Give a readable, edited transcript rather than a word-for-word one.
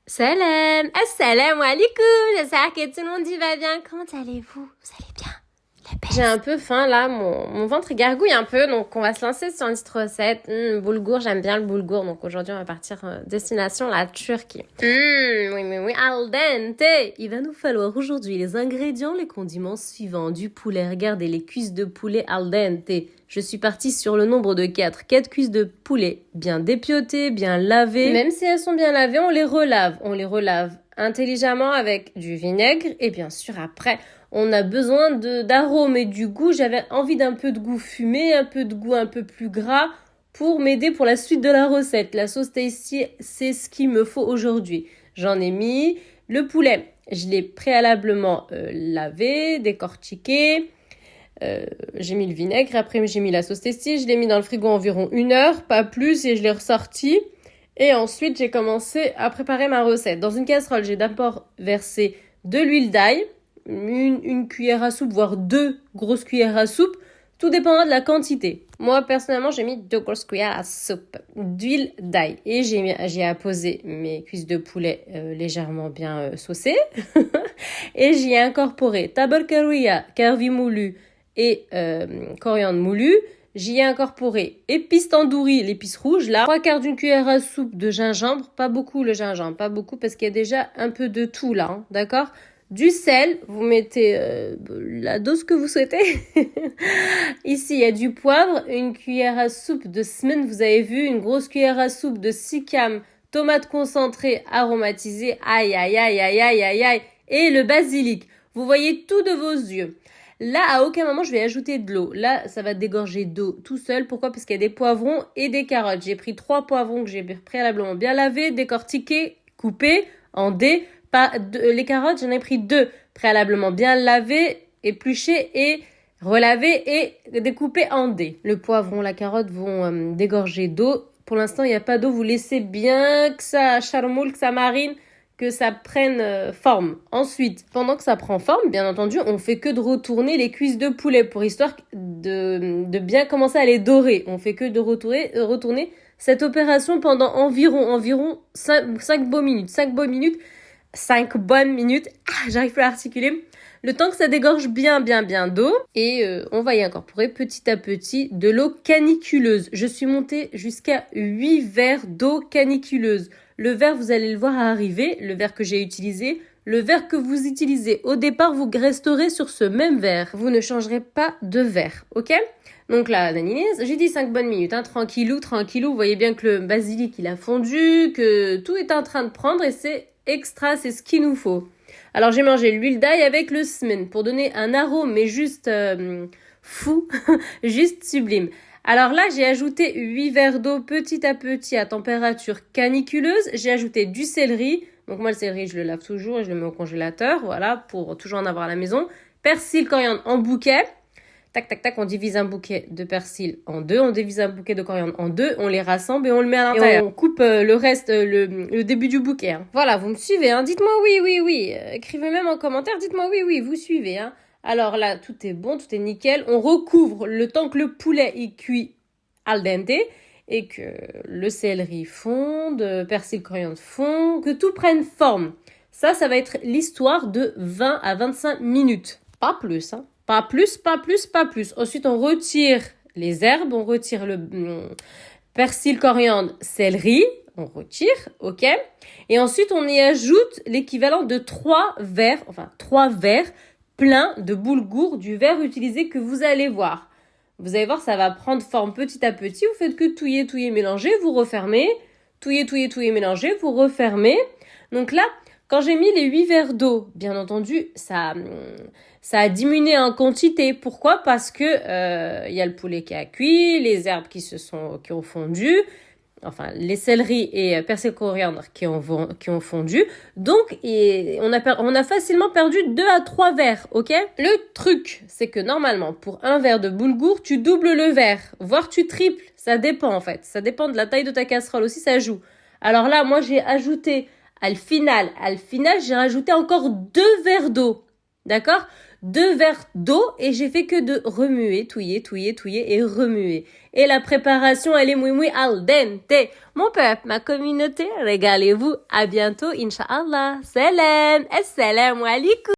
Salam, assalamu alaikum, j'espère que tout le monde y va bien. Comment allez-vous? Vous allez bien? J'ai un peu faim là, mon ventre gargouille un peu, donc on va se lancer sur une petite recette. Boulgour, j'aime bien le boulgour, donc aujourd'hui on va partir destination la Turquie. Oui, al dente. Il va nous falloir aujourd'hui les ingrédients, les condiments suivants. Du poulet, regardez les cuisses de poulet al dente. Je suis partie sur le nombre de 4. 4 cuisses de poulet, bien dépiotées, bien lavées. Même si elles sont bien lavées, on les relave. On les relave intelligemment avec du vinaigre et bien sûr après on a besoin d'arômes et du goût. J'avais envie d'un peu de goût fumé, un peu de goût un peu plus gras pour m'aider pour la suite de la recette. La sauce tasty, c'est ce qu'il me faut aujourd'hui. J'en ai mis le poulet. Je l'ai préalablement lavé, décortiqué. J'ai mis le vinaigre. Après, j'ai mis la sauce tasty. Je l'ai mis dans le frigo environ 1 heure, pas plus, et je l'ai ressorti. Et ensuite, j'ai commencé à préparer ma recette. Dans une casserole, j'ai d'abord versé de l'huile d'ail, une cuillère à soupe, voire 2 grosses cuillères à soupe. Tout dépendra de la quantité. Moi, personnellement, j'ai mis 2 grosses cuillères à soupe d'huile d'ail. Et j'ai apposé mes cuisses de poulet légèrement bien saucées. Et j'y ai incorporé tabarkaria, carvi moulu et coriandre moulu. J'y ai incorporé épices tandoori, l'épice rouge, là. 3/4 d'une cuillère à soupe de gingembre. Pas beaucoup le gingembre, pas beaucoup parce qu'il y a déjà un peu de tout là, hein, d'accord ? Du sel, vous mettez la dose que vous souhaitez. Ici, il y a du poivre, une cuillère à soupe de smen, vous avez vu, une grosse cuillère à soupe de sikam, tomate concentrée aromatisée, aïe, aïe, aïe, aïe, aïe, aïe, aïe, et le basilic. Vous voyez tout de vos yeux. Là, à aucun moment, je vais ajouter de l'eau. Là, ça va dégorger d'eau tout seul. Pourquoi ? Parce qu'il y a des poivrons et des carottes. J'ai pris 3 poivrons que j'ai préalablement bien lavés, décortiqués, coupés en dés. Les carottes, j'en ai pris 2 préalablement bien lavées, épluchées et relavées et découpées en dés. Le poivron, la carotte vont dégorger d'eau. Pour l'instant, il n'y a pas d'eau. Vous laissez bien que ça charmoule, que ça marine, que ça prenne forme. Ensuite, pendant que ça prend forme, bien entendu, on fait que de retourner les cuisses de poulet pour histoire de bien commencer à les dorer. On fait que de retourner cette opération pendant environ 5 bonnes minutes. 5 bonnes minutes. J'arrive plus à articuler. Le temps que ça dégorge bien d'eau. Et on va y incorporer petit à petit de l'eau caniculeuse. Je suis montée jusqu'à 8 verres d'eau caniculeuse. Le verre, vous allez le voir arriver, le verre que j'ai utilisé. Le verre que vous utilisez au départ, vous resterez sur ce même verre. Vous ne changerez pas de verre, ok ? Donc là, naninaise, j'ai dit 5 bonnes minutes, hein, tranquillou. Vous voyez bien que le basilic, il a fondu, que tout est en train de prendre et c'est extra, c'est ce qu'il nous faut. Alors j'ai mangé l'huile d'ail avec le smen pour donner un arôme, mais juste fou, juste sublime. Alors là, j'ai ajouté 8 verres d'eau petit à petit à température caniculeuse. J'ai ajouté du céleri. Donc moi, le céleri, je le lave toujours et je le mets au congélateur, voilà, pour toujours en avoir à la maison. Persil, coriandre en bouquet. Tac, on divise un bouquet de persil en 2, on divise un bouquet de coriandre en 2, on les rassemble et on le met à l'intérieur. Et on coupe le reste, le début du bouquet. Hein. Voilà, vous me suivez, hein. Dites-moi oui. Écrivez même en commentaire, dites-moi oui, vous suivez. Hein. Alors là, tout est bon, tout est nickel. On recouvre le temps que le poulet y cuit al dente et que le céleri fonde, persil, coriandre fond, que tout prenne forme. Ça va être l'histoire de 20 à 25 minutes. Pas plus, hein. Pas plus. Ensuite, on retire les herbes, on retire le persil, coriandre, céleri, on retire, ok ? Et ensuite, on y ajoute l'équivalent de 3 verres pleins de boulgour du verre utilisé que vous allez voir. Vous allez voir, ça va prendre forme petit à petit. Vous faites que touiller, mélanger, vous refermez. Touiller, mélanger, vous refermez. Donc là, quand j'ai mis les 8 verres d'eau, bien entendu, ça a diminué en quantité. Pourquoi ? Parce que y a le poulet qui a cuit, les herbes qui ont fondu, enfin les céleris et persil coriandre qui ont fondu. Donc on a facilement perdu 2 à 3 verres, ok ? Le truc, c'est que normalement, pour un verre de boulgour, tu doubles le verre, voire tu triples. Ça dépend en fait. Ça dépend de la taille de ta casserole aussi, ça joue. Alors là, moi j'ai ajouté... Al final, j'ai rajouté encore 2 verres d'eau. D'accord ? 2 verres d'eau et j'ai fait que de remuer, touiller et remuer. Et la préparation, elle est muy al dente. Mon peuple, ma communauté, régalez-vous. À bientôt, Inch'Allah. Salam. Assalamu alaikum.